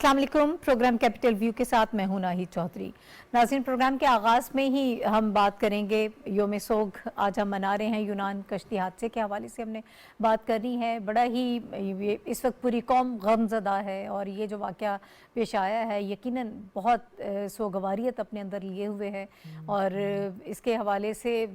अस्सलाम वालेकुम। Programme capital view के साथ मैं हूं नाहिद चौधरी। नाज़रीन, प्रोग्राम के आगाज़ में ही हम बात करेंगे योम सोग आज हम मना रहे हैं। यूनान कश्ती हादसे के हवाले से हमने बात करनी है। बड़ा ही इस वक्त पूरी कौम गमज़दा है और ये जो वाक़या पेश आया है यकीनन बहुत सोगवारियत अपने अंदर लिए हुए है और इसके हवाले से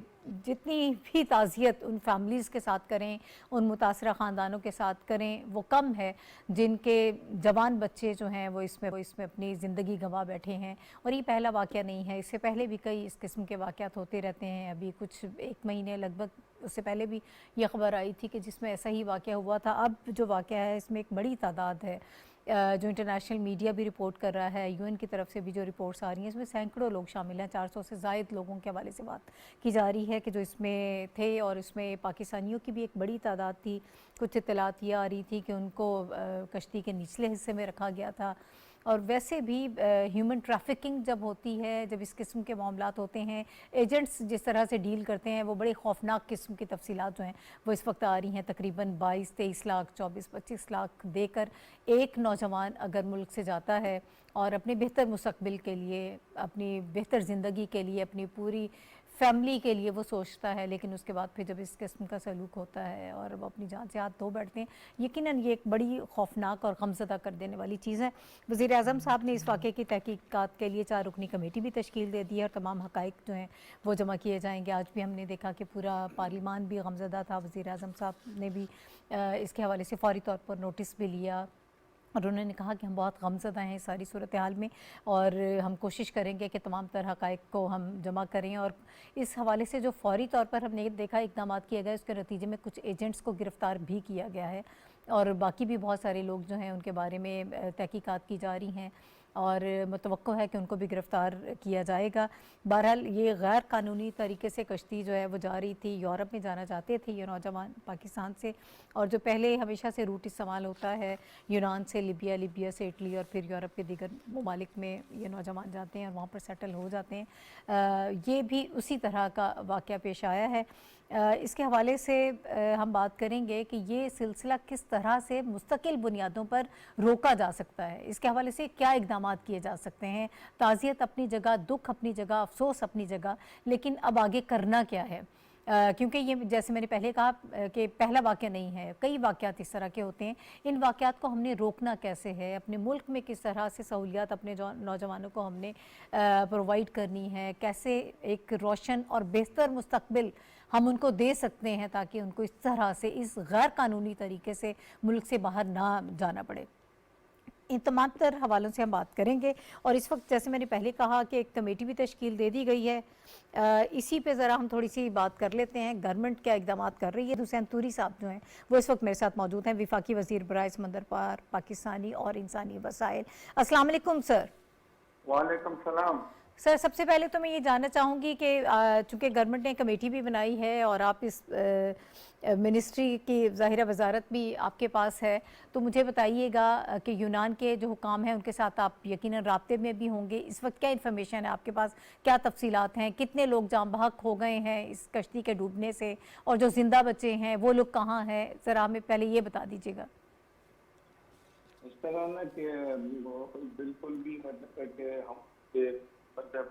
जितनी भी ताज़ियत उन फैमिलीज़ के साथ करें, उन मुतासरा ख़ानदानों के साथ करें, वो कम है जिनके जवान बच्चे जो हैं वो इसमें अपनी ज़िंदगी गंवा बैठे हैं। और ये पहला वाक़या नहीं है, इससे पहले भी कई इस किस्म के वाक़यात होते रहते हैं। अभी कुछ 1 महीने लगभग उससे पहले भी ये ख़बर आई थी कि जिसमें ऐसा ही वाक़या हुआ था। अब जो वाक़या है इसमें एक बड़ी तादाद है जो इंटरनेशनल मीडिया भी रिपोर्ट कर रहा है, यूएन की तरफ से भी जो रिपोर्ट्स आ रही हैं इसमें सैकड़ों लोग शामिल हैं। 400 से ज़ायद लोगों के हवाले से बात की जा रही है कि जो इसमें थे और इसमें पाकिस्तानियों की भी एक बड़ी तादाद थी। कुछ इत्तलात ये आ रही थी कि उनको कश्ती के निचले हिस्से में रखा गया था। और वैसे भी ह्यूमन ट्रैफिकिंग जब होती है, जब इस किस्म के मामलात होते हैं, एजेंट्स जिस तरह से डील करते हैं वो बड़े खौफनाक किस्म की तफसीलात जो हैं वो इस वक्त आ रही हैं। तकरीबन 22-23 लाख 24-25 लाख देकर एक नौजवान अगर मुल्क से जाता है और अपने बेहतर मुस्तकबिल के लिए, अपनी बेहतर ज़िंदगी के लिए, अपनी पूरी फैमिली के लिए वो सोचता है, लेकिन उसके बाद फिर जब इस किस्म का सलूक होता है और वो अपनी जान से हाथ धो बैठते हैं, यकीनन ये एक बड़ी खौफनाक और गमज़दा कर देने वाली चीज़ है। वज़ीर आज़म साहब ने इस वाक़े की तहकीकात के लिए 4 रुकनी कमेटी भी तश्कील दे दी है और तमाम हक़ाइक़ जो हैं वो जमा किए जाएंगे। आज भी हमने देखा कि पूरा पार्लिमान भी गमज़दा था। वज़ीर आज़म साहब ने भी इसके हवाले से फ़ौरी तौर पर नोटिस भी लिया और उन्होंने कहा कि हम बहुत गमज़दा हैं इस सारी सूरत हाल में और हम कोशिश करेंगे कि तमाम तरह हक़ाइक़ को हम जमा करें। और इस हवाले से जो फ़ौरी तौर पर हमने देखा इक़दाम किए गए, उसके नतीजे में कुछ एजेंट्स को गिरफ़्तार भी किया गया है और बाकी भी बहुत सारे लोग जो हैं उनके बारे में तहकीकात की जा रही हैं और मुतवक्को है कि उनको भी गिरफ़्तार किया जाएगा। बहरहाल ये गैर कानूनी तरीके से कश्ती जो है वो जा रही थी, यूरोप में जाना चाहते थे ये नौजवान पाकिस्तान से, और जो पहले हमेशा से रूट इस्तेमाल होता है यूनान से लिबिया, लिबिया से इटली और फिर यूरोप के दीगर ममालिक में ये नौजवान जाते हैं और वहाँ पर सेटल हो जाते हैं। ये भी उसी तरह का वाक़या पेश आया है। इसके हवाले से हम बात करेंगे कि ये सिलसिला किस तरह से मुस्तकिल बुनियादों पर रोका जा सकता है, इसके हवाले से क्या इक़दाम किए जा सकते हैं। ताज़ियत अपनी जगह, दुख अपनी जगह, अफसोस अपनी जगह, लेकिन अब आगे करना क्या है, क्योंकि ये जैसे मैंने पहले कहा कि पहला वाक़या नहीं है, कई वाक़यात इस तरह के होते हैं। इन वाक़यात को हमने रोकना कैसे है, अपने मुल्क में किस तरह से सहूलियात अपने नौजवानों को हमने प्रोवाइड करनी है, कैसे एक रोशन और बेहतर मुस्तकबिल हम उनको दे सकते हैं ताकि उनको इस तरह से इस गैर कानूनी तरीके से मुल्क से बाहर ना जाना पड़े। इन तमाम तर हवालों से हम बात करेंगे और इस वक्त जैसे मैंने पहले कहा कि एक कमेटी भी तश्कील दे दी गई है। इसी पे ज़रा हम थोड़ी सी बात कर लेते हैं, गवर्नमेंट क्या इक़दाम कर रही है। हुसैन तूरी साहब जो हैं वो इस वक्त मेरे साथ मौजूद हैं, विफाकी वज़ीर बराए समंदर पार, पाकिस्तानी और इंसानी वसाइल। अस्सलाम वालेकुम सर। वालेकुम सलाम। सर, सबसे पहले तो मैं ये जानना चाहूँगी कि चूँकि गवर्नमेंट ने कमेटी भी बनाई है और आप इस मिनिस्ट्री की ज़ाहिरा वजारत भी आपके पास है, तो मुझे बताइएगा कि यूनान के जो हुकाम हैं उनके साथ आप यकीनन राब्ते में भी होंगे। इस वक्त क्या इन्फॉर्मेशन है आपके पास, क्या तफसीलात हैं, कितने लोग जाम बहक हो गए हैं इस कश्ती के डूबने से, और जो जिंदा बचे हैं वो लोग कहाँ हैं, ज़रा हमें पहले ये बता दीजिएगा। इस तरह ना कि बिल्कुल भी मतलब कि हम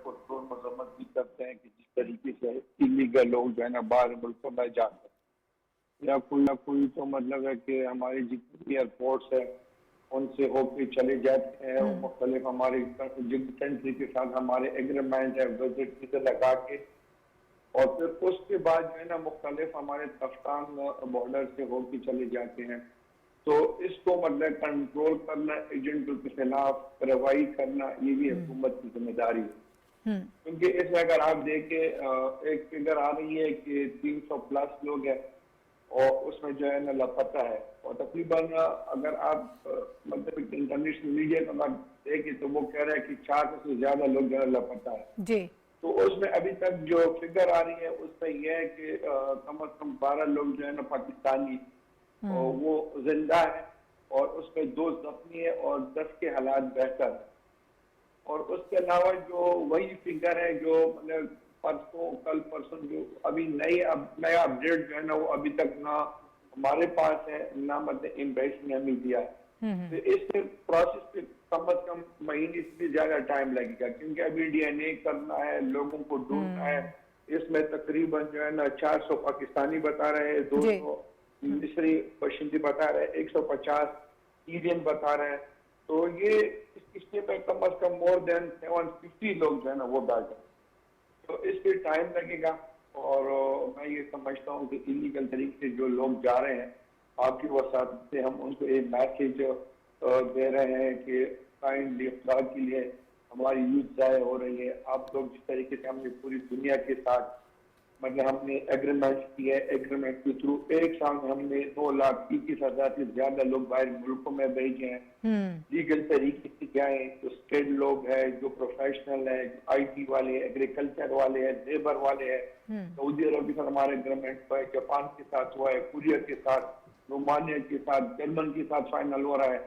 पुरजोर मजम्मत भी करते हैं कि जिस तरीके से इलीगल लोग जो है ना बाहर मुल्कों में जाते हैं या कोई तो मतलब है कि हमारे जितनी एयरपोर्ट्स है उनसे होके चले जाते हैं और मुख्तलिफ हमारे जिन कंट्री के साथ हमारे एग्रीमेंट है विजिट वीजा लगा के, और फिर उसके बाद जो है ना मुख्तलिफ हमारे तफ्तान बॉर्डर से होके चले जाते हैं। तो इसको मतलब कंट्रोल करना, एजेंटों के खिलाफ कार्रवाई करना, ये भी हुकूमत की जिम्मेदारी है। क्योंकि इसमें अगर आप देखें एक फिगर आ रही है कि 300 प्लस लोग हैं और उसमें जो है ना लापता है, और तकरीबन अगर आप मतलब इंटरनेशनल मीडिया को अगर देखें तो वो कह रहा है कि 400 से ज्यादा लोग जो है लापता है जी। तो उसमें अभी तक जो फिगर आ रही है उसमें यह है कि कम अज कम 12 लोग जो है ना पाकिस्तानी और वो जिंदा है और उसमें 2 जख्मी है और 10 के हालात बेहतर है। और उसके अलावा जो वही फिगर है जो मतलब कल परसों जो अभी नया अपडेट जो है ना वो अभी तक ना हमारे पास है ना मतलब एम्बेसी ने हमें दिया है। तो इस प्रोसेस पे कम से कम महीने से ज्यादा टाइम लगेगा, क्योंकि अभी डीएनए करना है, लोगों को ढूंढना है। इसमें तकरीबन जो है ना 400 पाकिस्तानी बता रहे हैं, 200 मिस्री बशिंदी बता रहे हैं, 150 सीरियन बता रहे हैं। तो ये इसके पे कम से कम मोर देन 750 लोग जो है ना वो डाल जाए, तो इस पे टाइम लगेगा। और मैं ये समझता हूँ कि इलीगल तरीके से जो लोग जा रहे हैं, आपकी वसात से हम उनको एक मैसेज दे रहे हैं कि काइंडली अफराद के लिए हमारी यूथ ज़ाया हो रही है। आप लोग जिस तरीके से हमने पूरी दुनिया के साथ मतलब हमने एग्रीमेंट किए, एग्रीमेंट के थ्रू एक साल में हमने 2,21,000 से ज्यादा लोग बाहर मुल्कों में भेजे हैं। लीगल तरीके से जाए, जो स्टेट लोग हैं, जो प्रोफेशनल है, जो IT वाले हैं, एग्रीकल्चर वाले हैं, लेबर वाले हैं। सऊदी अरब के साथ हमारा एग्रीमेंट हुआ है, जापान के साथ हुआ है, कोरिया के साथ, रोमानिया के साथ, जर्मन के साथ फाइनल हो रहा है,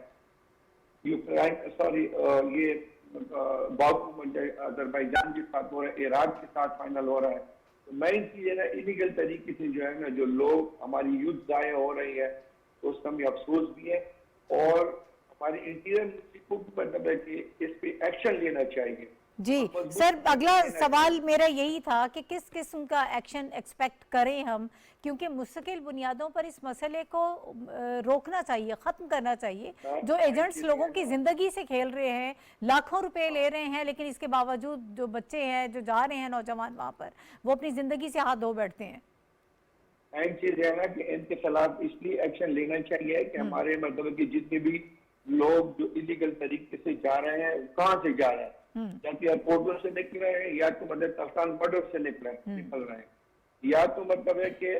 यूक्रेन सॉरी ये बाकू अजरबैजान के साथ हो रहा है, इराक के साथ फाइनल हो रहा है। तो मेन चीज है ना, इलीगल तरीके से जो है ना जो लोग हमारी यूथ जाया हो रही है, तो उसका हमें अफसोस भी है। और हमारी इंटीरियर मिनिस्ट्री को भी मतलब है कि इस पे एक्शन लेना चाहिए। जी सर, अगला सवाल मेरा यही था कि किस किस्म का एक्शन एक्सपेक्ट करें हम, क्योंकि मुस्तकिल बुनियादों पर इस मसले को रोकना चाहिए, ख़त्म करना चाहिए। जो एजेंट्स लोगों की ज़िंदगी से खेल रहे हैं, लाखों रुपए ले रहे हैं, लेकिन इसके बावजूद जो बच्चे हैं जो जा रहे हैं नौजवान वहाँ पर, वो अपनी ज़िंदगी से हाथ धो बैठते हैं। मेन चीज है ना कि इनके खिलाफ इसलिए एक्शन लेना चाहिए कि हमारे मतलब कि जितने भी लोग जो इलीगल तरीके से जा रहे हैं, कहाँ से जा रहे हैं, या तो एयरपोर्टों से निकल रहे हैं, या तो मतलब तफ्तान बॉर्डर से निकल रहे हैं, या तो मतलब है कि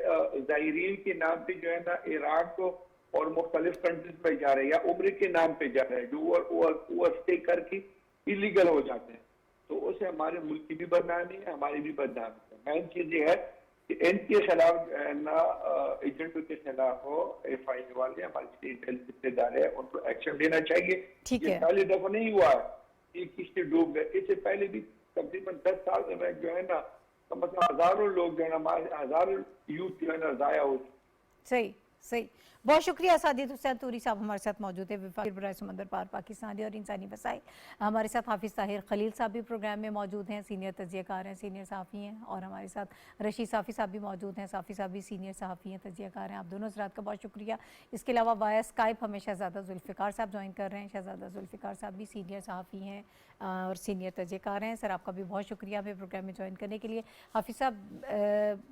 ज़ायरीन के नाम पे जो है ना इराक और मुख्तलिफ कंट्रीज पे जा रहे हैं, या उम्र के नाम पे जा रहे हैं, जो ओवर स्टे करके इलीगल हो जाते हैं। तो उससे हमारे मुल्क की भी बदनामी है, हमारी भी बदनामी है। मेन चीज ये है कि इनके खिलाफ जो है ना एजेंटों के खिलाफ हो FIA वाले हमारे स्टेट हेल्थ इदारे हैं, उनको एक्शन लेना चाहिए। ये पहली दफा नहीं हुआ है, एक किस्तें डूब गए। इससे पहले भी तकरीबन 10 साल में जो है ना कम से कम हजारों लोग जो है ना, हमारे हजारों यूथ जो है ना जाया हो। सही सही, बहुत शुक्रिया साजिद हुसैन तूरी साहब हमारे साथ मौजूद है, वफाकी बराए समंदर पार पाकिस्तानी और इंसानी वसाइल। हमारे साथ हाफिज़ ताहिर खलील साहब भी प्रोग्राम में मौजूद हैं, सीनियर तजियाकार हैं, सीनियर सहाफ़ी हैं। और हमारे साथ रशीद साफ़ी साहब भी मौजूद हैं, साफ़ी साहब भी सीनियर सहाफ़ी हैं, तजियाकार हैं। आप दोनों हज़रात का बहुत शुक्रिया। इसके अलावा वाया स्काइप हमें शहज़ादा जुल्फ़िकार साहब ज्वाइन कर रहे हैं। शहज़ादा जुल्फ़िकार साहब भी सीनियर सहाफ़ी हैं और सीनियर तजियाकार हैं। सर आपका भी बहुत शुक्रिया हमें प्रोग्राम में ज्वाइन करने के लिए। हाफिज़ साहब,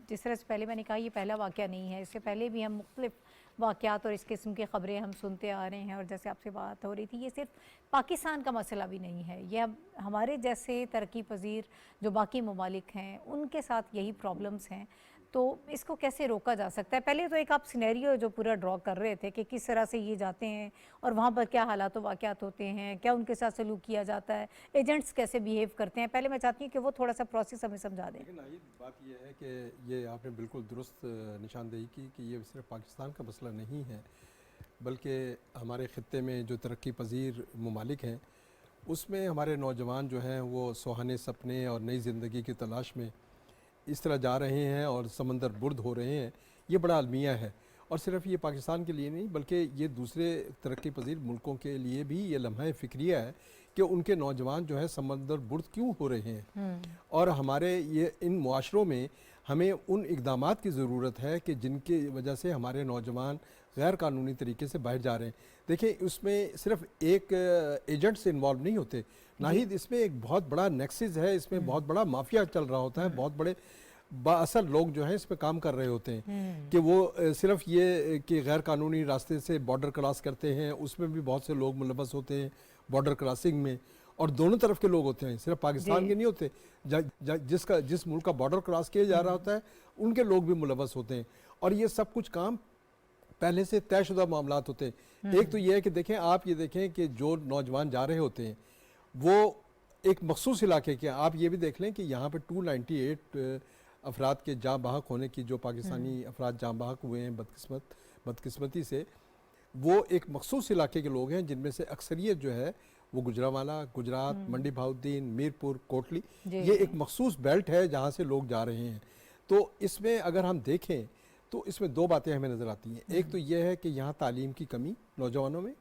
जिस तरह से पहले मैंने कहा, ये पहला वाक़या नहीं है, इससे पहले भी हम मुख्तलिफ वाक़यात और इस किस्म की ख़बरें हम सुनते आ रहे हैं। और जैसे आपसे बात हो रही थी, ये सिर्फ पाकिस्तान का मसला भी नहीं है, ये अब हमारे जैसे तरक्की पजीर जो बाकी ममालिक हैं उनके साथ यही प्रॉब्लम्स हैं। तो इसको कैसे रोका जा सकता है? पहले तो एक आप सिनेरियो जो पूरा ड्रॉ कर रहे थे कि किस तरह से ये जाते हैं और वहाँ पर क्या हालात व वाक़यात होते हैं, क्या उनके साथ सलूक किया जाता है, एजेंट्स कैसे बिहेव करते हैं, पहले मैं चाहती हूँ कि वो थोड़ा सा प्रोसेस हमें समझा दें। लेकिन बात यह है कि ये आपने बिल्कुल दुरुस्त निशानदेही की कि ये सिर्फ पाकिस्तान का मसला नहीं है, बल्कि हमारे ख़ित्ते में जो तरक्की पजीर ममालिक हैं उसमें हमारे नौजवान जो हैं वो सुहाने सपने और नई ज़िंदगी की तलाश में इस तरह जा रहे हैं और समंदर बुर्द हो रहे हैं। ये बड़ा अलमिया है, और सिर्फ ये पाकिस्तान के लिए नहीं बल्कि ये दूसरे तरक्की पजीर मुल्कों के लिए भी ये लम्हा फ़िक्रिया है कि उनके नौजवान जो है समंदर बुर्द क्यों हो रहे हैं। और हमारे ये इन मुआशरों में हमें उन इक़दामात की ज़रूरत है कि जिनकी वजह से हमारे नौजवान गैर कानूनी तरीके से बाहर जा रहे हैं। देखिए, उसमें सिर्फ एक एजेंट से इन्वॉल्व नहीं होते, ना ही इसमें एक बहुत बड़ा नेक्सिस है, इसमें बहुत बड़ा माफिया चल रहा होता है, बहुत बड़े बाअसर लोग जो हैं इस पर काम कर रहे होते हैं कि वो सिर्फ ये कि गैर कानूनी रास्ते से बॉर्डर क्रॉस करते हैं, उसमें भी बहुत से लोग मुलव्वस होते हैं बॉर्डर क्रॉसिंग में, और दोनों तरफ के लोग होते हैं, सिर्फ पाकिस्तान के नहीं होते। जिस मुल्क का बॉर्डर क्रॉस किया जा रहा होता है उनके लोग भी मुलव्वस होते हैं, और ये सब कुछ काम पहले से तयशुदा मामलात होते हैं। एक तो ये है कि देखें, आप ये देखें कि जो नौजवान जा रहे होते हैं वो एक मखसूस इलाके के, आप ये भी देख लें कि यहाँ पर 298 अफराद के जाँ बहक होने की, जो पाकिस्तानी अफराद जाँ बहक हुए हैं बदकिस्मती से, वो एक मखसूस इलाके के लोग हैं जिनमें से अक्सरियत जो है वो गुजरावाला, गुजरात, मंडी बहाउद्दीन, मीरपुर, कोटली, ये एक मखसूस बेल्ट है जहाँ से लोग जा रहे हैं। तो इसमें अगर हम देखें तो इसमें दो बातें हमें नज़र आती हैं। एक तो ये है कि यहाँ तालीम की कमी नौजवानों में,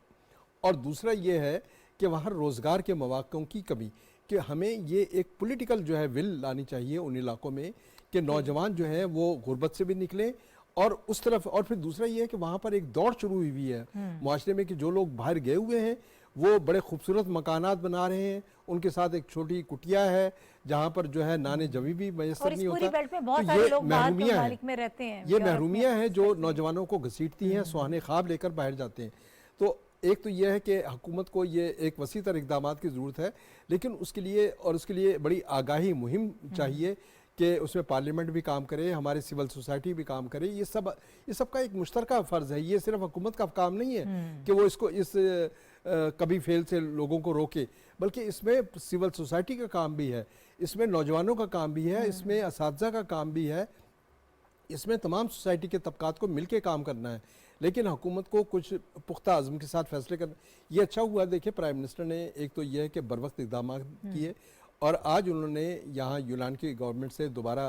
और दूसरा ये है कि वहाँ रोज़गार के मौक़ों की कमी, कि हमें ये एक पॉलिटिकल जो है विल लानी चाहिए उन इलाकों में कि नौजवान जो है वो गुर्बत से भी निकले और उस तरफ। और फिर दूसरा ये है कि वहाँ पर एक दौड़ शुरू हुई है मुआशरे में कि जो लोग बाहर गए हुए हैं वो बड़े खूबसूरत मकानात बना रहे हैं, उनके साथ एक छोटी कुटिया है जहाँ पर जो है नाने जबी भी मैसर और इस नहीं पूरी होता। बेल्ट में बहुत तो सारे ये लोग बाहर महरूमियाँ हैं, ममालिक में रहते हैं, ये यूरोप में, महरूमियाँ हैं जो स्पेशली। नौजवानों को घसीटती हैं, सुहाने ख्वाब लेकर बाहर जाते हैं। तो एक तो यह है कि हुकूमत को ये एक वसी तर इक़दामात की ज़रूरत है, लेकिन उसके लिए बड़ी आगाही मुहिम चाहिए कि उसमें पार्लियामेंट भी काम करे, हमारी सिविल सोसाइटी भी काम करे। ये सब का एक मुश्तरका फ़र्ज़ है, ये सिर्फ हुकूमत का काम नहीं है कि वो इसको इस कभी फेल से लोगों को रोके, बल्कि इसमें सिविल सोसाइटी का काम भी है, इसमें नौजवानों का काम भी है, इसमें असातिज़ा का काम भी है, इसमें तमाम सोसाइटी के तबकात को मिलके काम करना है। लेकिन हुकूमत को कुछ पुख्ता अज़्म के साथ फैसले करना, ये अच्छा हुआ। देखिए प्राइम मिनिस्टर ने एक तो यह है कि बर वक्त इक़दाम किए और आज उन्होंने यहाँ यूनान की गवर्नमेंट से दोबारा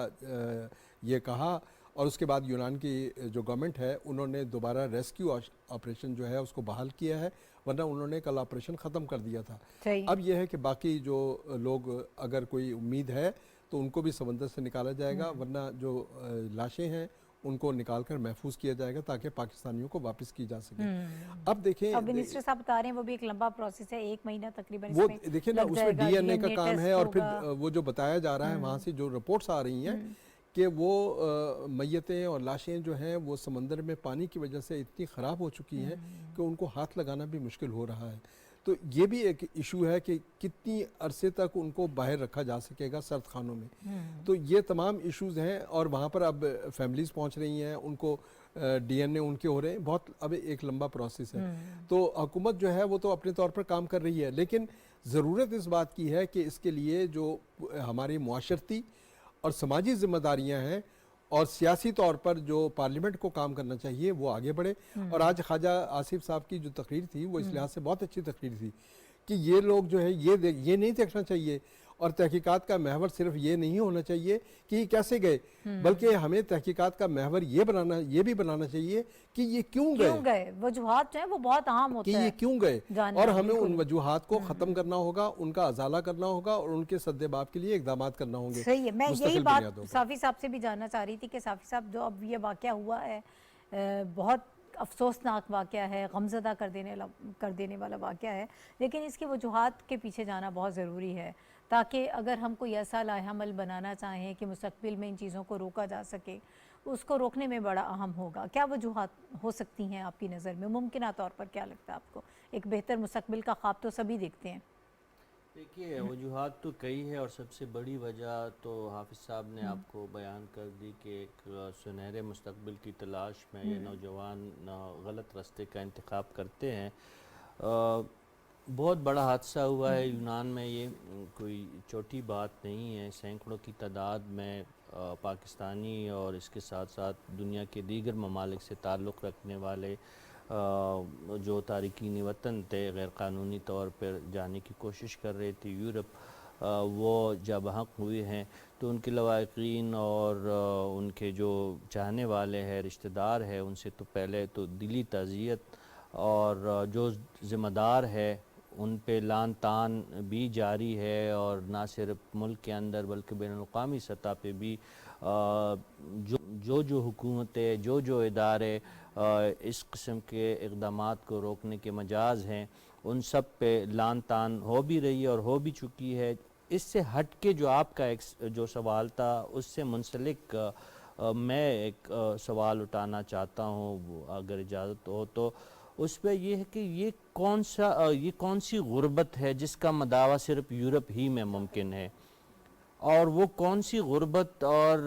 ये कहा और उसके बाद यूनान की जो गवर्नमेंट है उन्होंने दोबारा रेस्क्यू ऑपरेशन जो है उसको बहाल किया है, वरना उन्होंने कल ऑपरेशन ख़त्म कर दिया था। अब यह है कि बाकी जो लोग, अगर कोई उम्मीद है तो उनको भी समंदर से निकाला जाएगा, वरना जो लाशें हैं उनको निकाल कर महफूज किया जाएगा ताकि पाकिस्तानियों को वापस की जा सके। अब देखें, अब मिनिस्टर साहब बता रहे हैं वो भी एक लंबा प्रोसेस है, 1 महीना तकरीबन वो इसमें देखिए ना, लग उसमें जाएगा, डीएनए का DNA काम टेस्ट है और फिर होगा। वो जो बताया जा रहा है वहाँ से जो रिपोर्ट्स आ रही हैं कि वो मैयतें और लाशें जो हैं वो समंदर में पानी की वजह से इतनी ख़राब हो चुकी हैं कि उनको हाथ लगाना भी मुश्किल हो रहा है। तो ये भी एक इशू है कि कितनी अरसे तक उनको बाहर रखा जा सकेगा सर्द खानों में। तो ये तमाम इश्यूज़ हैं और वहाँ पर अब फैमिलीज़ पहुँच रही हैं, उनको डीएनए उनके हो रहे हैं, बहुत अब एक लंबा प्रोसेस है। तो हुकूमत जो है वो तो अपने तौर पर काम कर रही है, लेकिन ज़रूरत इस बात की है कि इसके लिए जो हमारी मुआशरती और समाजी जिम्मेदारियाँ हैं और सियासी तौर पर जो पार्लियामेंट को काम करना चाहिए वो आगे बढ़े। और आज ख्वाजा आसिफ साहब की जो तकरीर थी वो इस लिहाज से बहुत अच्छी तकरीर थी कि ये लोग जो है ये नहीं देखना चाहिए और तहकीकात का महवर सिर्फ ये नहीं होना चाहिए कि ये कैसे गए, बल्कि हमें तहकीकात का महवर ये भी बनाना चाहिए कि ये क्यों गए, वजूहात जो है वो बहुत अहम होता कि है ये क्यों गए, जानना, और हमें बिल्कुल। उन वजूहात को ख़त्म करना होगा, उनका अजाला करना होगा और उनके सद्देबाब के लिए इक़दामात करना होंगे। सही है, मैं यही मुस्तकिल बात बुनियादों पर। साफ़ी साहब से भी जानना चाह रही थी कि साफ़ी साहब जो अब ये वाक़या हुआ है बहुत अफसोसनाक वाक़या है, गमज़दा कर देने वाला वाक़या है, लेकिन इसकी वजूहात के पीछे जाना बहुत ज़रूरी है ताकि अगर हम कोई ऐसा लाहेअमल बनाना चाहें कि मुस्तक़बिल में इन चीज़ों को रोका जा सके, उसको रोकने में बड़ा अहम होगा। क्या वजूहात हो सकती हैं आपकी नज़र में? मुमकिना तौर पर क्या लगता है आपको? एक बेहतर मुस्तक़बिल का ख्वाब तो सभी देखते हैं। देखिए, वजूहात तो कई है और सबसे बड़ी वजह तो हाफिज़ साहब ने आपको बयान कर दी कि एक सुनहरे मुस्तक़बिल की तलाश में ये नौजवान गलत रास्ते का इंतखाब करते हैं। बहुत बड़ा हादसा हुआ है यूनान में, ये कोई छोटी बात नहीं है। सैकड़ों की तादाद में पाकिस्तानी और इसके साथ साथ दुनिया के दीगर ममालिक से ताल्लुक़ रखने वाले जो तारकीन वतन थे, गैर क़ानूनी तौर पर जाने की कोशिश कर रहे थे यूरोप, वो जब हक़ हुए हैं तो उनके लवाकिन और उनके जो चाहने वाले हैं, रिश्तेदार हैं, उनसे तो पहले तो दिली ताज़ियत और जो ज़िम्मेदार है उन पे लान तान भी जारी है। और ना सिर्फ मुल्क के अंदर बल्कि बैनुल-अक़वामी सतह पे भी जो हुकूमतें, जो इदारे इस किस्म के इक़दामात को रोकने के मजाज हैं, उन सब पे लान तान हो भी रही है और हो भी चुकी है। इससे हट के जो आपका एक जो सवाल था उससे मुंसलिक मैं एक सवाल उठाना चाहता हूँ, अगर इजाज़त हो तो। उस पर यह है कि ये कौन सी गुर्बत है जिसका मदावा सिर्फ यूरोप ही में मुमकिन है, और वो कौन सी गुर्बत और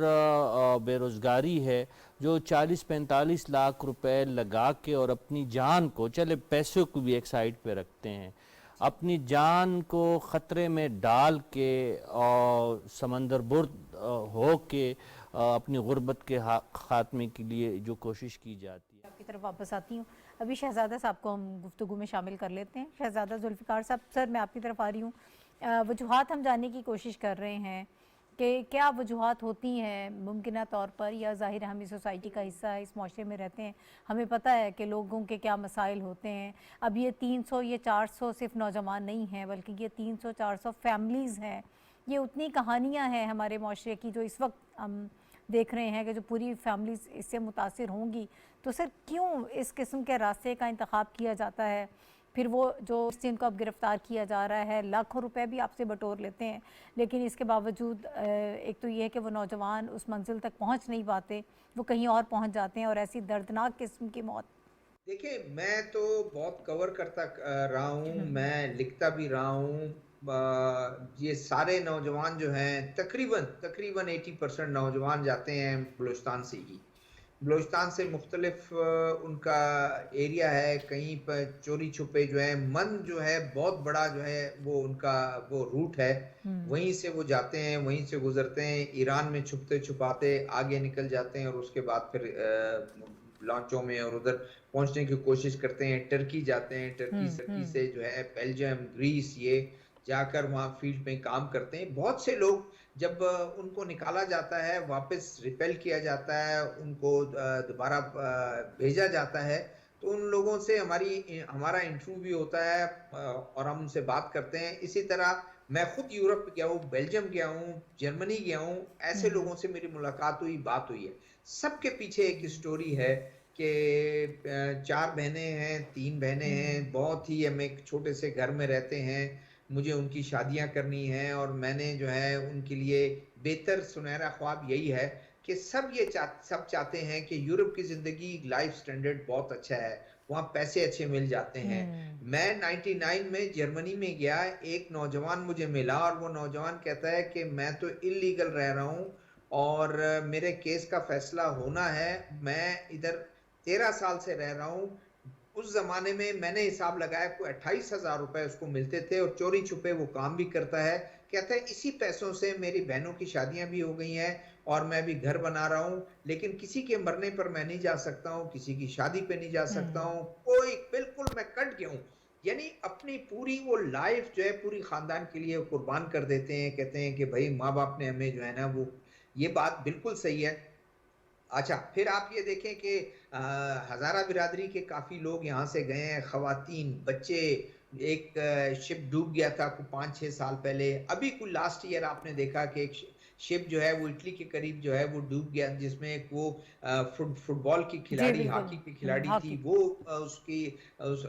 बेरोज़गारी है जो 40-45 लाख रुपए लगा के और अपनी जान को, चले पैसों को भी एक साइड पे रखते हैं, अपनी जान को ख़तरे में डाल के और समंदर बुर्द हो के अपनी गुर्बत के ख़ात्मे के लिए जो कोशिश की जाती है। आपकी तरफ वापस आती हूँ। अभी शहज़ादा साहब को हम गुफ्तगू में शामिल कर लेते हैं। शहज़ादा जुल्फ़िकार साहब, सर मैं आपकी तरफ आ रही हूँ। वजूहात हम जानने की कोशिश कर रहे हैं कि क्या वजूहात होती हैं मुमकिन तौर पर, या ज़ाहिर है हम इस सोसाइटी का हिस्सा है, इस माशरे में रहते हैं, हमें पता है कि लोगों के क्या मसाइल होते हैं। अब ये 300 ये 400 सिर्फ नौजवान नहीं हैं, बल्कि ये 300-400 फैमिलीज़ हैं। ये उतनी कहानियाँ हैं हमारे माशरे की जो इस वक्त हम देख रहे हैं कि जो पूरी फैमिलीज़ इससे मुतासिर होंगी। तो सर क्यों इस किस्म के रास्ते का इंतखाब किया जाता है? फिर वो जो जिनको अब गिरफ़्तार किया जा रहा है, लाखों रुपए भी आपसे बटोर लेते हैं, लेकिन इसके बावजूद एक तो ये है कि वो नौजवान उस मंजिल तक पहुंच नहीं पाते, वो कहीं और पहुंच जाते हैं और ऐसी दर्दनाक किस्म की मौत। देखिए, मैं तो बहुत कवर करता रहा हूँ, मैं लिखता भी रहा हूँ। ये सारे नौजवान जो हैं, तकरीबन तकरीबन 80% नौजवान जाते हैं बलूचिस्तान से ही। बलूचिस्तान से मुख्तलिफ उनका एरिया है, कहीं पर चोरी छुपे जो है, मन जो है बहुत बड़ा जो है वो उनका वो रूट है, वहीं से वो जाते हैं, वहीं से गुजरते हैं, ईरान में छुपते छुपाते आगे निकल जाते हैं और उसके बाद फिर लॉन्चों में और उधर पहुंचने की कोशिश करते हैं, टर्की जाते हैं, टर्की से जो है बेल्जियम, ग्रीस, ये जाकर वहाँ फील्ड में काम करते हैं। बहुत से लोग जब उनको निकाला जाता है, वापस रिपेल किया जाता है, उनको दोबारा भेजा जाता है, तो उन लोगों से हमारा इंटरव्यू भी होता है और हम उनसे बात करते हैं। इसी तरह मैं खुद यूरोप गया हूँ, बेल्जियम गया हूँ, जर्मनी गया हूँ, ऐसे लोगों से मेरी मुलाकात हुई, बात हुई है। सबके पीछे एक स्टोरी है कि 4 बहनें हैं, 3 बहनें हैं, बहुत ही हम एक छोटे से घर में रहते हैं, मुझे उनकी शादियां करनी है और मैंने जो है उनके लिए बेहतर सुनहरा ख्वाब यही है कि सब चाहते हैं कि यूरोप की जिंदगी, लाइफ स्टैंडर्ड बहुत अच्छा है, वहाँ पैसे अच्छे मिल जाते हैं। मैं 99 में जर्मनी में गया, एक नौजवान मुझे मिला और वो नौजवान कहता है कि मैं तो इलीगल रह रहा हूँ और मेरे केस का फैसला होना है, मैं इधर 13 साल से रह रहा हूँ। उस जमाने में मैंने हिसाब लगाया कोई 28,000 रुपए उसको मिलते थे और चोरी छुपे वो काम भी करता है। कहता है इसी पैसों से मेरी बहनों की शादियां भी हो गई हैं और मैं भी घर बना रहा हूँ, लेकिन किसी के मरने पर मैं नहीं जा सकता हूँ, किसी की शादी पे नहीं जा सकता हूँ, कोई, बिल्कुल मैं कट गया हूँ। यानी अपनी पूरी वो लाइफ जो है पूरी खानदान के लिए कुर्बान कर देते हैं। कहते हैं कि भाई माँ बाप ने हमें जो है ना वो, ये बात बिल्कुल सही है। अच्छा, फिर आप ये देखें कि हज़ारा बिरादरी के काफ़ी लोग यहाँ से गए हैं, ख़वातीन, बच्चे। एक शिप डूब गया था कुछ 5-6 साल पहले। अभी कुछ लास्ट ईयर आपने देखा कि एक शिप जो है वो इटली के करीब जो है वो डूब गया, जिसमें एक वो फुटबॉल की जी खिलाड़ी, बिल्कुल। हॉकी की खिलाड़ी थी, हॉकी। वो उसकी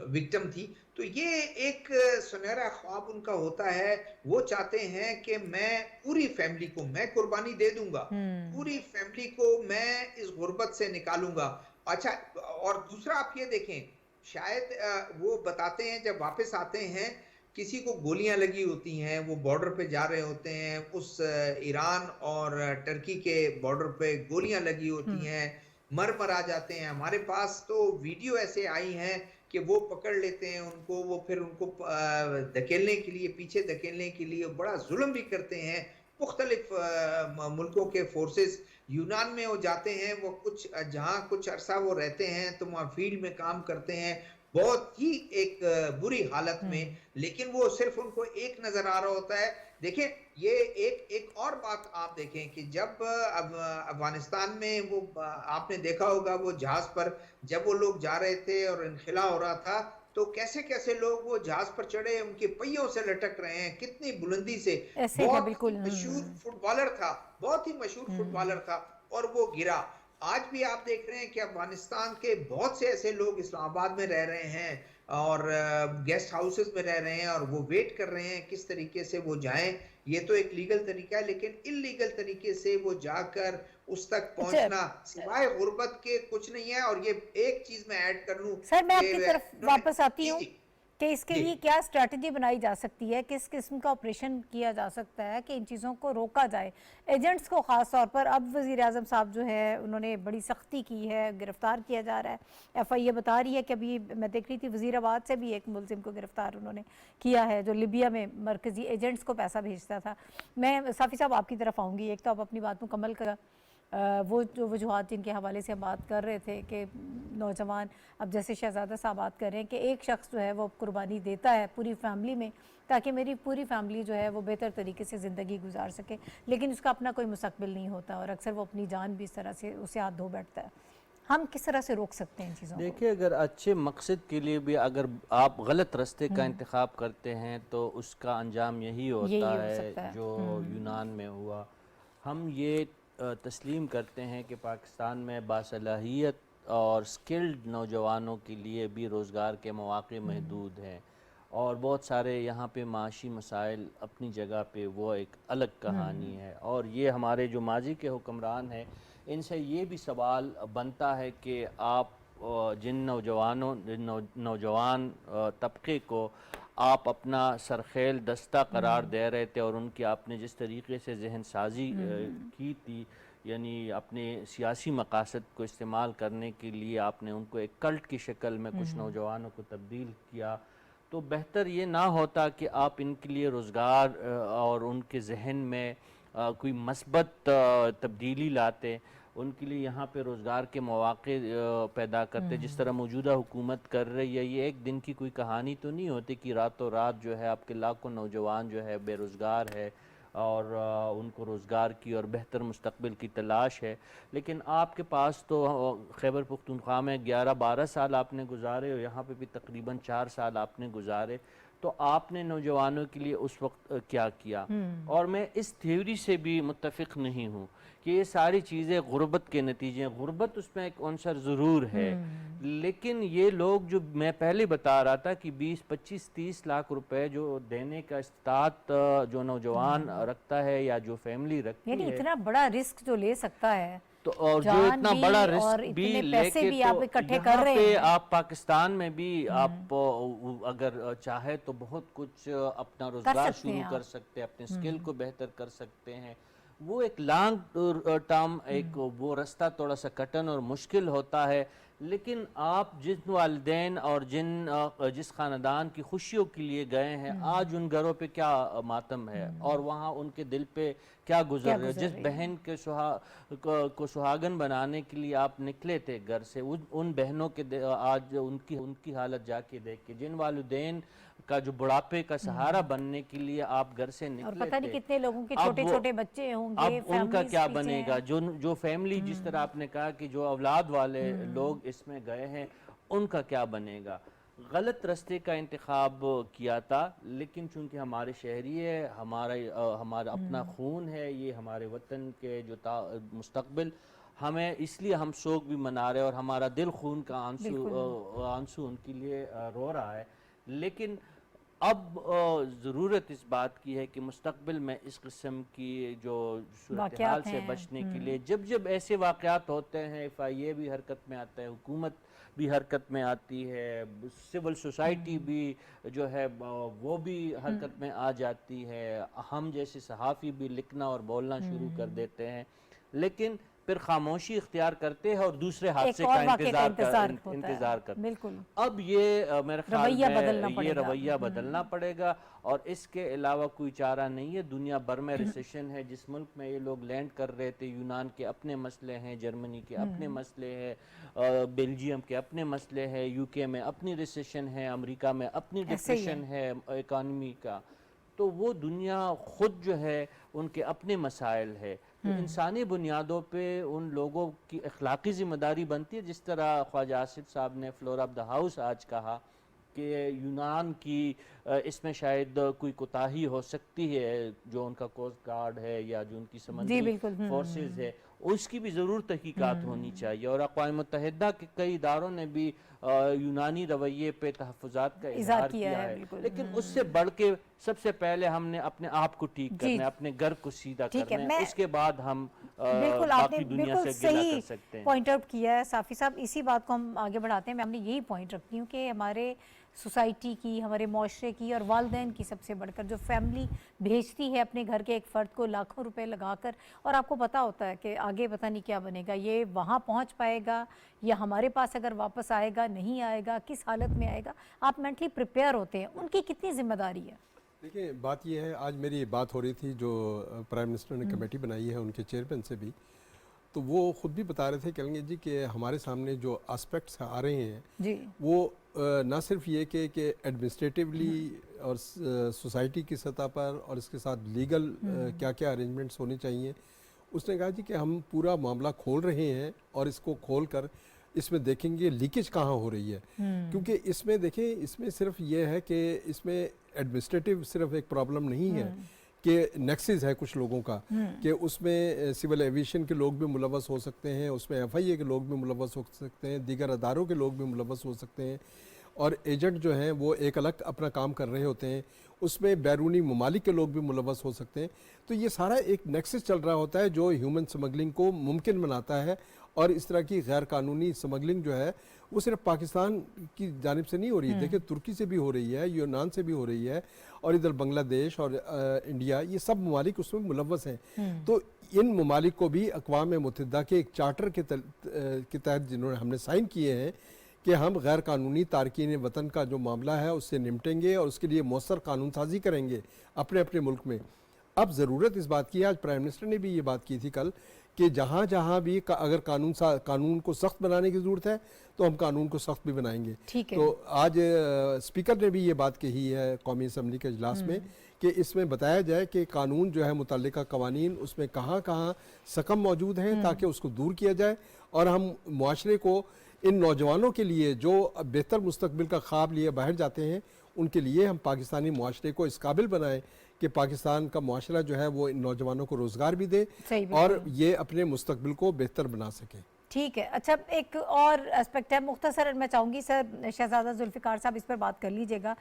विक्टिम थी। तो ये एक सुनहरा ख्वाब उनका होता है। वो चाहते हैं कि मैं पूरी फैमिली को मैं कुर्बानी दे दूंगा, पूरी फैमिली को मैं इस गुर्बत से निकालूंगा। अच्छा, और दूसरा आप ये देखें, शायद वो बताते हैं जब वापस आते हैं, किसी को गोलियां लगी होती हैं, वो बॉर्डर पे जा रहे होते हैं, उस ईरान और टर्की के बॉर्डर पे गोलियां लगी होती हैं, मर आ जाते हैं। हमारे पास तो वीडियो ऐसे आई हैं कि वो पकड़ लेते हैं उनको, वो फिर उनको धकेलने के लिए, पीछे धकेलने के लिए बड़ा जुल्म भी करते हैं। मुख्तलिफ मुल्कों के फोर्सेस यूनान में वो जाते हैं, वो कुछ जहाँ कुछ अरसा वो रहते हैं तो वहाँ फील्ड में काम करते हैं, बहुत ही एक बुरी हालत में, लेकिन वो सिर्फ उनको एक नजर आ रहा होता है। देखें, ये एक और बात आप देखें कि जब अफगानिस्तान में वो आपने देखा होगा वो जहाज पर जब वो लोग जा रहे थे और इनखिला हो रहा था, तो कैसे कैसे लोग वो जहाज पर चढ़े, उनके पहियों से लटक रहे हैं, कितनी बुलंदी से। ऐसे है बहुत बिल्कुल। ही मशहूर फुटबॉलर था, बहुत ही मशहूर फुटबॉलर था, और वो गिरा। आज भी आप देख रहे हैं कि अफगानिस्तान के बहुत से ऐसे लोग इस्लामाबाद में रह रहे हैं और गेस्ट हाउसेस में रह रहे हैं और वो वेट कर रहे हैं किस तरीके से वो जाएं। ये तो एक लीगल तरीका है, लेकिन इलीगल तरीके से वो जाकर उस तक पहुंचना सिवाय गुर्बत के कुछ नहीं है। और ये एक चीज मैं ऐड कर लूं, सर मैं आपकी तरफ वापस आती हूँ कि इसके जी। लिए क्या स्ट्रैटेजी बनाई जा सकती है, किस किस्म का ऑपरेशन किया जा सकता है कि इन चीज़ों को रोका जाए, एजेंट्स को ख़ास तौर पर। अब वज़ीर आज़म साहब जो है उन्होंने बड़ी सख्ती की है, गिरफ़्तार किया जा रहा है। FI बता रही है कि अभी मैं देख रही थी वज़ीराबाद से भी एक मुलजिम को गिरफ़्तार उन्होंने किया है जो लिबिया में मरकज़ी एजेंट्स को पैसा भेजता था। मैं साफ़ी साहब आपकी तरफ आऊँगी, एक तो आप अपनी बात मुकम्मल कर वो जो वजूहात जिनके हवाले से हम बात कर रहे थे कि नौजवान, अब जैसे शहजादा साहब बात कर रहे हैं कि एक शख्स जो है वो कुर्बानी देता है पूरी फैमिली में ताकि मेरी पूरी फैमिली जो है वो बेहतर तरीके से ज़िंदगी गुजार सके, लेकिन उसका अपना कोई मुस्तकबिल नहीं होता और अक्सर वो अपनी जान भी इस तरह से उसे हाथ धो बैठता है। हम किस तरह से रोक सकते हैं इन चीज़ों को? देखिए, अगर अच्छे मकसद के लिए भी अगर आप गलत रास्ते का इंतखाब करते हैं तो उसका अंजाम यही हो होता सकता है है। जो यूनान में हुआ। हम ये तस्लीम करते हैं कि पाकिस्तान में बासलाहियत और स्किल्ड नौजवानों के लिए भी रोज़गार के मौक़े महदूद हैं और बहुत सारे यहाँ पे माशी मसाइल अपनी जगह पे, वो एक अलग कहानी है। और ये हमारे जो माजी के हुक्मरान हैं, इनसे ये भी सवाल बनता है कि आप जिन नौजवान तबके को आप अपना सरखेल दस्ता करार दे रहे थे और उनकी आपने जिस तरीके से जहन साजी की थी, यानी अपने सियासी मकासद को इस्तेमाल करने के लिए आपने उनको एक कल्ट की शक्ल में कुछ नौजवानों को तब्दील किया, तो बेहतर ये ना होता कि आप इनके लिए रोज़गार और उनके जहन में कोई मस्बत तब्दीली लाते, उनके लिए यहाँ पे रोज़गार के मौक़े पैदा करते जिस तरह मौजूदा हुकूमत कर रही है। ये एक दिन की कोई कहानी तो नहीं होती कि रातों रात जो है आपके लाखों नौजवान जो है बेरोज़गार है और उनको रोज़गार की और बेहतर मुस्तकबिल की तलाश है। लेकिन आपके पास तो खैबर पख्तूनख्वा में 11-12 साल आपने गुजारे और यहाँ पे भी तकरीबन 4 साल आपने गुजारे, तो आपने नौजवानों के लिए उस वक्त क्या किया? और मैं इस थ्योरी से भी मुत्तफ़िक़ नहीं हूँ कि ये सारी चीज़ें गुर्बत के नतीजे हैं। गुर्बत उसमें एक अंसर ज़रूर है, लेकिन ये लोग जो मैं पहले बता रहा था कि 20, 25, 30 लाख रुपए जो देने का इस्तात जो नौजवान रखता है या जो फैमिली रखती यानी है, इतना बड़ा रिस्क जो ले सकता है, तो और जो जान इतना भी बड़ा और रिस्क भी इतने पैसे लेके भी तो आप इकट्ठे यहाँ कर रहे पे हैं। आप पाकिस्तान में भी आप अगर चाहे तो बहुत कुछ अपना रोजगार सकते हैं शुरू कर आप। सकते हैं, अपने स्किल को बेहतर कर सकते हैं। वो एक लॉन्ग टर्म एक वो रास्ता थोड़ा सा कठिन और मुश्किल होता है, लेकिन आप जिन वालिदैन और जिस ख़ानदान की खुशियों के लिए गए हैं, आज उन घरों पे क्या मातम है और वहाँ उनके दिल पे क्या गुजर रहे, जिस बहन के को सुहागन बनाने के लिए आप निकले थे घर से, उन बहनों के आज उनकी हालत जाके देख के, जिन वालिदैन का जो बुढ़ापे का सहारा बनने के लिए आप घर से निकले और पता नहीं थे, कितने लोगों के अब छोटे वो- छोटे बच्चे होंगे, अब उनका families क्या पीछे बनेगा? हैं। जो फैमिली, जिस तरह आपने कहा कि जो औलाद वाले लोग इसमें गए हैं, उनका क्या बनेगा? गलत रास्ते का इंतखाब किया था, लेकिन चूंकि हमारे शहरी है, हमारा अपना खून है, ये हमारे वतन के जो मुस्तकबिल, हमें इसलिए हम शोक भी मना रहे हैं और हमारा दिल खून का आंसू उनके लिए रो रहा है। लेकिन अब ज़रूरत इस बात की है कि मुस्तकबिल में इस किस्म की जो सूरत हाल वाक़यात से हैं, बचने के लिए जब जब ऐसे वाक़यात होते हैं, FIA भी हरकत में आता है, हुकूमत भी हरकत में आती है, सिविल सोसाइटी भी जो है वो भी हरकत में आ जाती है, हम जैसे सहाफ़ी भी लिखना और बोलना शुरू कर देते हैं, लेकिन फिर खामोशी इख्तियार करते हैं और दूसरे हादसे का इंतज़ार करते हैं। बिल्कुल। अब ये मेरे ख्याल रवैया में बदलना ये पड़ेगा। रवैया बदलना पड़ेगा और इसके अलावा कोई चारा नहीं है। दुनिया भर में रिसेशन है, जिस मुल्क में ये लोग लैंड कर रहे थे, यूनान के अपने मसले हैं, जर्मनी के अपने मसले हैं, बेल्जियम के अपने मसले हैं, UK में अपनी रिसेशन है, अमेरिका में अपनी डिप्रेशन है इकानमी का, तो वो दुनिया खुद जो है उनके अपने मसाइल है। तो इंसानी बुनियादों पे उन लोगों की अखलाकी ज़िम्मेदारी बनती है, जिस तरह ख्वाजा आसिफ साहब ने फ्लोर ऑफ द हाउस आज कहा कि यूनान की इसमें शायद कोई कोताही हो सकती है, जो उनका कोस्ट गार्ड है या जो उनकी समुद्री फोर्सेस है, उसकी भी ज़रूर तहकीकात होनी चाहिए। और अक़वाम मुत्तहिदा के कई इदारों ने भी यूनानी रवैये पे तहफ़्फ़ुज़ात का इज़हार किया है, लेकिन उससे बढ़ के सबसे पहले हमने अपने आप को ठीक करना है, अपने घर को सीधा करना है, उसके बाद हम बिल्कुल आपने बाकी दुनिया बिल्कुल से गिला कर सही सकते हैं। पॉइंट आउट किया है साफ़ी साहब। इसी बात को हम आगे बढ़ाते हैं। मैं अपनी यही पॉइंट रखती हूँ कि हमारे सोसाइटी की, हमारे माशरे की और वालिदैन की सबसे बढ़कर जो फैमिली भेजती है अपने घर के एक फ़र्द को लाखों रुपए लगाकर, और आपको पता होता है कि आगे पता नहीं क्या बनेगा, ये वहाँ पहुँच पाएगा या हमारे पास अगर वापस आएगा, नहीं आएगा, किस हालत में आएगा, आप मेंटली प्रिपेयर होते हैं, उनकी कितनी जिम्मेदारी है? देखिए, बात यह है, आज मेरी बात हो रही थी जो प्राइम मिनिस्टर ने कमेटी बनाई है उनके चेयरमैन से भी, तो वो ख़ुद भी बता रहे थे कहेंगे जी कि हमारे सामने जो एस्पेक्ट्स आ रहे हैं जी वो ना सिर्फ ये कि एडमिनिस्ट्रेटिवली और सोसाइटी की सतह पर और इसके साथ लीगल क्या क्या अरेंजमेंट्स होने चाहिए। उसने कहा जी कि हम पूरा मामला खोल रहे हैं और इसको खोल कर इसमें देखेंगे लीकेज कहाँ हो रही है, क्योंकि इसमें देखें इसमें सिर्फ ये है कि इसमें एडमिनिस्ट्रेटिव सिर्फ एक प्रॉब्लम नहीं है कि नेक्सिस है कुछ लोगों का कि उसमें सिविल एविएशन के लोग भी मुलव्वस हो सकते हैं, उसमें एफआईए के लोग भी मुलव्वस हो सकते हैं, दीगर अदारों के लोग भी मुलव्वस हो सकते हैं और एजेंट जो हैं वो एक अलग अपना काम कर रहे होते हैं, उसमें बैरूनी ममालिक के लोग भी मुलव्वस हो सकते हैं। तो ये सारा एक नेक्सस चल रहा होता है जो ह्यूमन स्मगलिंग को मुमकिन बनाता है और इस तरह की गैर कानूनी स्मगलिंग जो है वो सिर्फ पाकिस्तान की जानिब से नहीं हो रही है, देखिए तुर्की से भी हो रही है, यूनान से भी हो रही है और इधर बांग्लादेश और इंडिया, ये सब ममालिक उसमें मुलव्वस हैं। तो इन ममालिक को भी अक़वाम मुत्तहिदा के एक चार्टर के तहत जिन्होंने हमने साइन किए हैं कि हम गैर कानूनी तारकीन वतन का जो मामला है उससे निपटेंगे और उसके लिए मौसर कानून साजी करेंगे अपने अपने मुल्क में। अब ज़रूरत इस बात की, आज प्राइम मिनिस्टर ने भी ये बात की थी कल, कि जहाँ जहाँ भी अगर कानून को सख्त बनाने की ज़रूरत है तो हम कानून को सख्त भी बनाएंगे। तो आज स्पीकर ने भी ये बात कही है कौमी असम्बली के इजलास में कि इसमें बताया जाए कि कानून जो है मुतल्लिका कवानीन उसमें कहाँ कहाँ सकम मौजूद हैं ताकि उसको दूर किया जाए और हम मुआशरे को इन नौजवानों के लिए जो बेहतर मुस्तकबिल का ख्वाब लिए बाहर जाते हैं उनके लिए हम पाकिस्तानी मुआशरे को इस काबिल बनाएं कि पाकिस्तान का मुआशरा जो है वो इन नौजवानों को रोज़गार भी दे और ये अपने मुस्तकबिल को बेहतर बना सके। ठीक है, अच्छा एक और एस्पेक्ट है, मुख्तसरन मैं चाहूँगी सर शहजादा जुल्फ़िकार साहब इस पर बात कर लीजिएगा।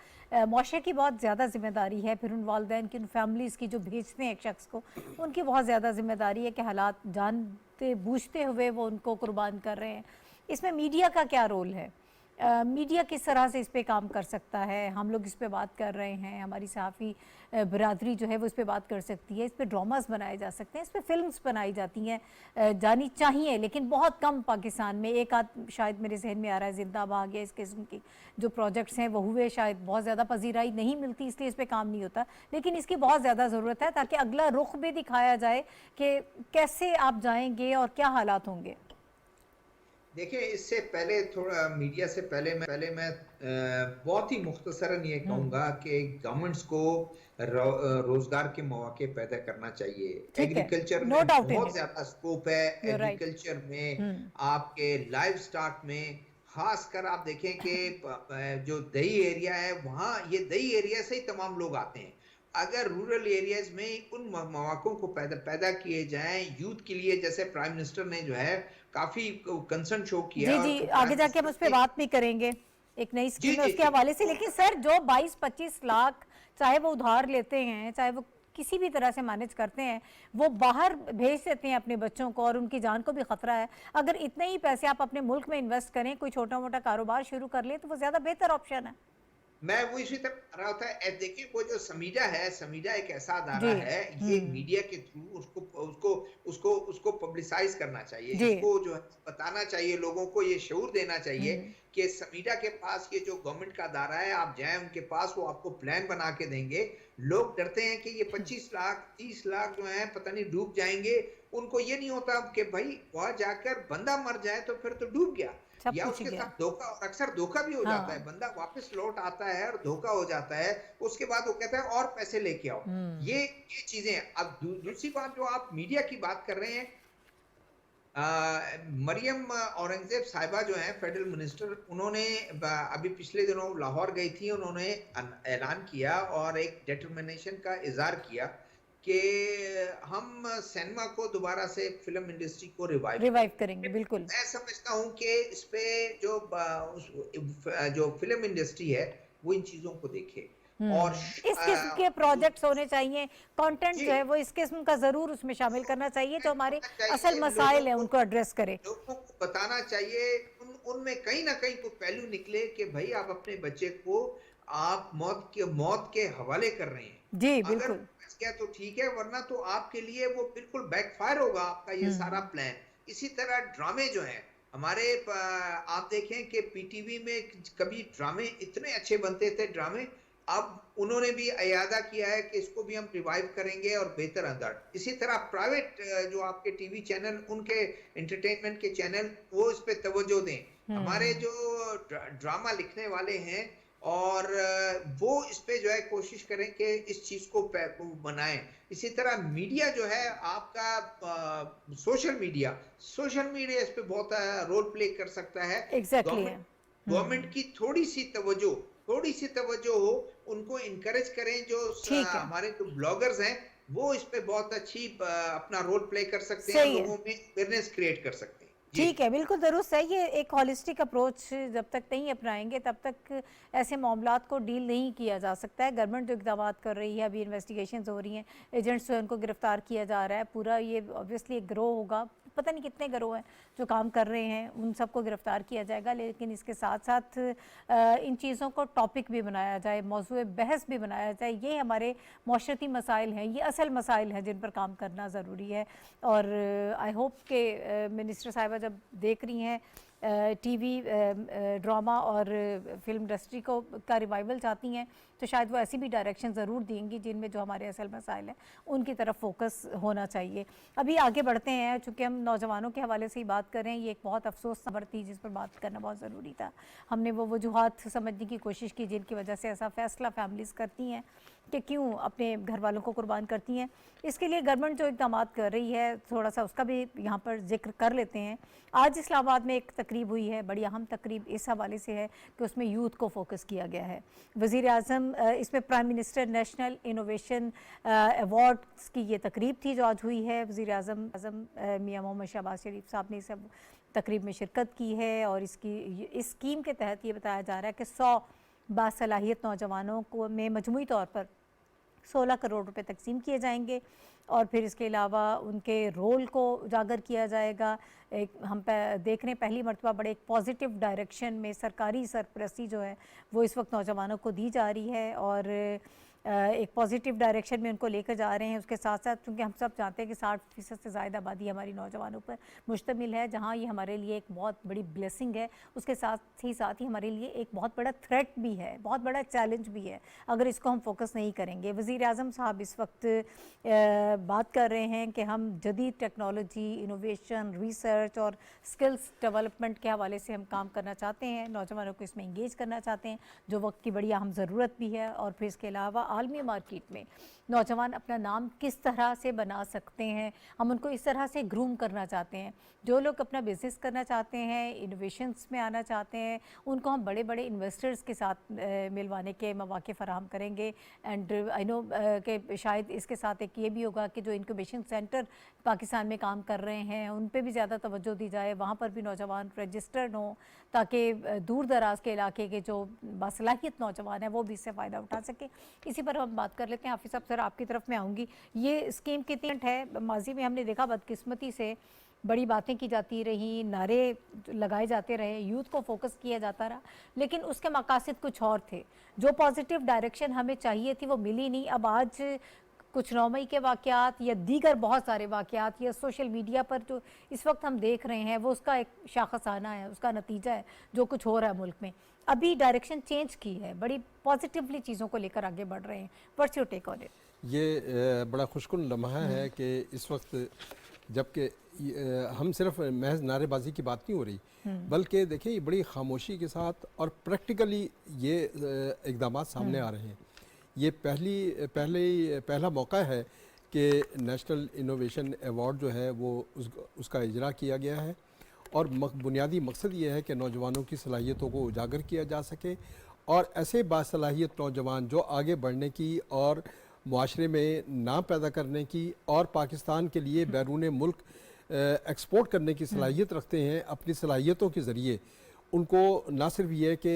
मुआशरे की बहुत ज़्यादा जिम्मेदारी है, फिर उन वालिदैन की, उन फैमिलीज़ की जो भेजते हैं एक शख्स को, उनकी बहुत ज़्यादा जिम्मेदारी है कि हालात जानते बूझते हुए वो उनको कुर्बान कर रहे हैं। इसमें मीडिया का क्या रोल है? मीडिया किस तरह से इस पे काम कर सकता है? हम लोग इस पे बात कर रहे हैं, हमारी सहाफ़ी बरादरी जो है वो इस पे बात कर सकती है, इस पे ड्रामास बनाए जा सकते हैं, इस पे फिल्म्स बनाई जाती हैं, जानी चाहिए लेकिन बहुत कम पाकिस्तान में। एक आध शायद मेरे जहन में आ रहा है जिंदा भाग या इस किस्म की जो प्रोजेक्ट्स हैं वो हुए, शायद बहुत ज़्यादा पजीराई नहीं मिलती इसलिए इस पर काम नहीं होता, लेकिन इसकी बहुत ज़्यादा ज़रूरत है ताकि अगला रुख भी दिखाया जाए कि कैसे आप जाएंगे और क्या हालात होंगे। देखिए, इससे पहले थोड़ा मीडिया से पहले मैं बहुत ही मुख्तसरन ये कहूँगा कि गवर्नमेंट्स को रोजगार के मौके पैदा करना चाहिए। एग्रीकल्चर में बहुत ज्यादा स्कोप है, एग्रीकल्चर में, आपके लाइव स्टॉक में, खासकर आप देखें कि जो दही एरिया है वहाँ, ये दही एरिया से ही तमाम लोग आते हैं। अगर रूरल एरियाज में उन मौकों को पैदा किए जाएं यूथ के लिए, जैसे प्राइम मिनिस्टर ने जो है काफी कंसर्न शो किया। जी आगे जाके हम उस पर बात भी करेंगे, एक नई स्कीम है उसके हवाले से। लेकिन सर जो 22-25 लाख चाहे वो उधार लेते हैं, चाहे वो किसी भी तरह से मैनेज करते हैं, वो बाहर भेज देते हैं अपने बच्चों को और उनकी जान को भी खतरा है। अगर इतने ही पैसे आप अपने मुल्क में इन्वेस्ट करें, कोई छोटा मोटा कारोबार शुरू कर ले, तो वो ज्यादा बेहतर ऑप्शन है। मैं वो इसी तरह रहा होता है। देखिए, वो जो समीडा है, समीडा एक ऐसा अदारा है, ये मीडिया के थ्रू उसको पब्लिसाइज करना चाहिए, इसको जो है बताना चाहिए, लोगों को ये शऊर देना चाहिए कि समीडा के पास ये जो गवर्नमेंट का अदारा है, आप जाएं उनके पास, वो आपको प्लान बना के देंगे। लोग डरते हैं कि ये 25 लाख 30 लाख जो है पता नहीं डूब जाएंगे, उनको ये नहीं होता कि भाई वहां जाकर बंदा मर जाए तो फिर तो डूब गया, या उसके साथ धोखा, अक्सर धोखा भी हो जाता है, बंदा वापस लौट आता है और धोखा हो जाता है, उसके बाद वो कहता है और पैसे लेके आओ। ये चीजें। अब दूसरी बात जो आप मीडिया की बात कर रहे हैं, मरियम औरंगजेब साहिबा जो है फेडरल मिनिस्टर, उन्होंने अभी पिछले दिनों लाहौर गई थी, उन्होंने ऐलान किया और एक डिटरमिनेशन का इजहार किया कि हम सिनेमा को दोबारा से फिल्म इंडस्ट्री को रिवाइव करेंगे। बिल्कुल, मैं समझता हूं कि इस पे जो फिल्म इंडस्ट्री है वो इन चीजों को देखे और इस किस्म के प्रोजेक्ट्स होने चाहिए, कंटेंट जो है वो इस किस्म का जरूर उसमें शामिल करना चाहिए, जो हमारे असल मसाइल है उनको एड्रेस करे। लोगों को बताना चाहिए, उनमें कहीं ना कहीं कोई पहलू निकले कि भाई आप अपने बच्चे को आप मौत के हवाले कर रहे हैं। जी बिल्कुल, क्या तो ठीक है, वरना तो आपके लिए वो बिल्कुल बैकफायर होगा आपका ये सारा प्लान। इसी तरह ड्रामे जो हैं हमारे, आप देखें कि पीटीवी में कभी ड्रामे इतने अच्छे बनते थे ड्रामे अब उन्होंने भी इरादा किया है कि इसको भी हम रिवाइव करेंगे और बेहतर अंदाज। इसी तरह प्राइवेट जो आपके टीवी चैनल, उनके एंटरटेनमेंट के चैनल, वो इस पे तवज्जो दें। हमारे जो ड्रामा लिखने वाले हैं और वो इस पे जो है कोशिश करें कि इस चीज को बनाएं। इसी तरह मीडिया जो है आपका, सोशल मीडिया इस पे बहुत रोल प्ले कर सकता है। एग्जैक्टली है। गवर्नमेंट की थोड़ी सी तवज्जो हो, उनको इनकरेज करें। जो ठीक है। हमारे जो ब्लॉगर्स हैं वो इस पे बहुत अच्छी अपना रोल प्ले कर सकते हैं, सही है। लोगों में अवेयरनेस क्रिएट कर सकते हैं। जी। ठीक है, बिल्कुल दुरुस्त है। ये एक हॉलिस्टिक अप्रोच जब तक नहीं अपनाएंगे तब तक ऐसे मामलात को डील नहीं किया जा सकता है। गवर्नमेंट जो इक़दाम कर रही है, अभी इन्वेस्टिगेशंस हो रही हैं, एजेंट्स जो उनको गिरफ्तार किया जा रहा है, पूरा ये ऑब्वियसली एक ग्रोह होगा, पता नहीं कितने गिरोह हैं जो काम कर रहे हैं, उन सबको गिरफ्तार किया जाएगा। लेकिन इसके साथ साथ इन चीज़ों को टॉपिक भी बनाया जाए, मौजूए बहस भी बनाया जाए। ये हमारे माशरती मसाइल हैं, ये असल मसाइल हैं जिन पर काम करना ज़रूरी है। और आई होप कि मिनिस्टर साहिबा जब देख रही हैं टीवी ड्रामा और फिल्म इंडस्ट्री को का रिवाइवल चाहती हैं, तो शायद वो ऐसी भी डायरेक्शन ज़रूर देंगी जिनमें जो हमारे असल मसाइल हैं उनकी तरफ फोकस होना चाहिए। अभी आगे बढ़ते हैं, चूँकि हम नौजवानों के हवाले से ही बात कर रहे हैं। ये एक बहुत अफसोस खबर थी जिस पर बात करना बहुत ज़रूरी था। हमने वो वजूहात समझने की कोशिश की जिनकी वजह से ऐसा फ़ैसला फैमिलीज़ करती हैं कि क्यों अपने घर वालों को कुर्बान करती हैं। इसके लिए गवर्नमेंट जो इक़दाम कर रही है, थोड़ा सा उसका भी यहाँ पर जिक्र कर लेते हैं। आज इस्लामाबाद में एक तकरीब हुई है, बड़ी अहम तकरीब इस हवाले से है कि उसमें यूथ को फोकस किया गया है। वज़ीर आज़म, इसमें prime minister national innovation awards की ये तकरीब थी जो आज हुई है। वज़ीर आज़म मियां मोहम्मद शहबाज शरीफ साहब ने इस तकरीब में शिरकत की है और इस स्कीम के तहत ये बताया जा रहा है कि 100 बासलाहियत नौजवानों को में मजमूई तौर पर 16 करोड़ रुपए तकसीम किए जाएंगे और फिर इसके अलावा उनके रोल को उजागर किया जाएगा। हम देख रहे हैं पहली मरतबा बड़े एक पॉजिटिव डायरेक्शन में सरकारी सरपरस्ती जो है वो इस वक्त नौजवानों को दी जा रही है और एक पॉजिटिव डायरेक्शन में उनको लेकर जा रहे हैं। उसके साथ साथ क्योंकि हम सब जानते हैं कि 60% से ज़्यादा आबादी हमारी नौजवानों पर मुश्तमिल है, जहाँ ये हमारे लिए एक बहुत बड़ी ब्लेसिंग है, उसके साथ ही हमारे लिए एक बहुत बड़ा थ्रेट भी है, बहुत बड़ा चैलेंज भी है अगर इसको हम फोकस नहीं करेंगे। वज़ीर आज़म साहब इस वक्त बात कर रहे हैं कि हम जदीद टेक्नोलॉजी, इनोवेशन, रिसर्च और स्किल्स डेवलपमेंट के हवाले से हम काम करना चाहते हैं, नौजवानों को इसमें इंगेज करना चाहते हैं जो वक्त की बड़ी अहम ज़रूरत भी है। और फिर इसके अलावा आलमी मार्केट में नौजवान अपना नाम किस तरह से बना सकते हैं, हम उनको इस तरह से ग्रूम करना चाहते हैं। जो लोग अपना बिज़नेस करना चाहते हैं, इनोवेशंस में आना चाहते हैं, उनको हम बड़े बड़े इन्वेस्टर्स के साथ मिलवाने के मौके फ़राहम करेंगे। एंड आई नो कि शायद इसके साथ एक ये भी होगा कि जो इंक्यूबेशन सेंटर पाकिस्तान में काम कर रहे हैं उन पे भी ज़्यादा तवज्जो दी जाए, वहाँ पर भी नौजवान रजिस्टर्ड हों ताकि दूर दराज के इलाके के जो बासलाहियत नौजवान हैं वो भी इससे फ़ायदा उठा सकें। इसी पर हम बात कर लेते हैं। हाफिज़ साहब, सर आपकी तरफ मैं आऊँगी। ये स्कीम कितनी है? माजी में हमने देखा बदकिस्मती से बड़ी बातें की जाती रही, नारे लगाए जाते रहे, यूथ को फोकस किया जाता रहा, लेकिन उसके मकासद कुछ और थे। जो पॉजिटिव डायरेक्शन हमें चाहिए थी वो मिली नहीं। अब आज कुछ 9 मई के वाक़यात या दीगर बहुत सारे वाक़यात या सोशल मीडिया पर जो इस वक्त हम देख रहे हैं वो उसका एक शाखसाना है, उसका नतीजा है जो कुछ हो रहा है मुल्क में। अभी डायरेक्शन चेंज की है, बड़ी पॉजिटिवली चीज़ों को लेकर आगे बढ़ रहे हैं। What's your take on it? ये बड़ा खुशकुन लम्हा है कि इस वक्त जबकि हम सिर्फ महज नारेबाजी की बात नहीं हो रही, बल्कि देखिए ये बड़ी खामोशी के साथ और प्रैक्टिकली ये इक़दामात सामने आ रहे हैं। ये पहला मौका है कि नेशनल इनोवेशन अवार्ड जो है वो उसका इजरा किया गया है और बुनियादी मकसद ये है कि नौजवानों की सलाहियतों को उजागर किया जा सके और ऐसे बासलाहियत नौजवान जो आगे बढ़ने की और मुआशरे में नाम पैदा करने की और पाकिस्तान के लिए बैरून मुल्क एक्सपोर्ट करने की सलाहियत रखते हैं, अपनी सलाहियतों के ज़रिए उनको ना सिर्फ ये कि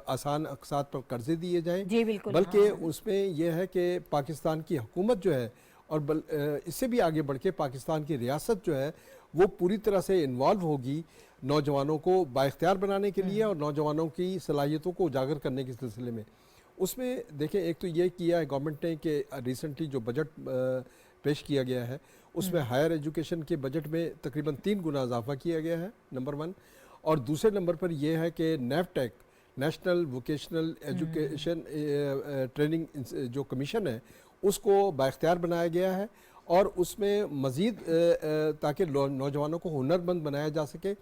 आसान अक़सात पर कर्ज़े दिए जाएँ, बल्कि उसमें यह है कि पाकिस्तान की हुकूमत जो है और इससे भी आगे बढ़ के पाकिस्तान की रियासत जो है वो पूरी तरह से इन्वॉल्व होगी नौजवानों को बाइख्तियार बनाने के लिए और नौजवानों की सलाहियतों को उजागर करने के सिलसिले में। उसमें देखें, एक तो ये किया है गवर्नमेंट ने कि रिसेंटली जो बजट पेश किया गया है उसमें हायर एजुकेशन के बजट में तकरीबन 3 गुना इजाफा किया गया है, नंबर 1। और दूसरे नंबर पर यह है कि नेशनल वोकेशनल एजुकेशन ट्रेनिंग जो कमीशन है उसको बाख्तियार बनाया गया है, और उसमें मज़ीद ताकि नौजवानों को हुनरमंद बनाया जा सके,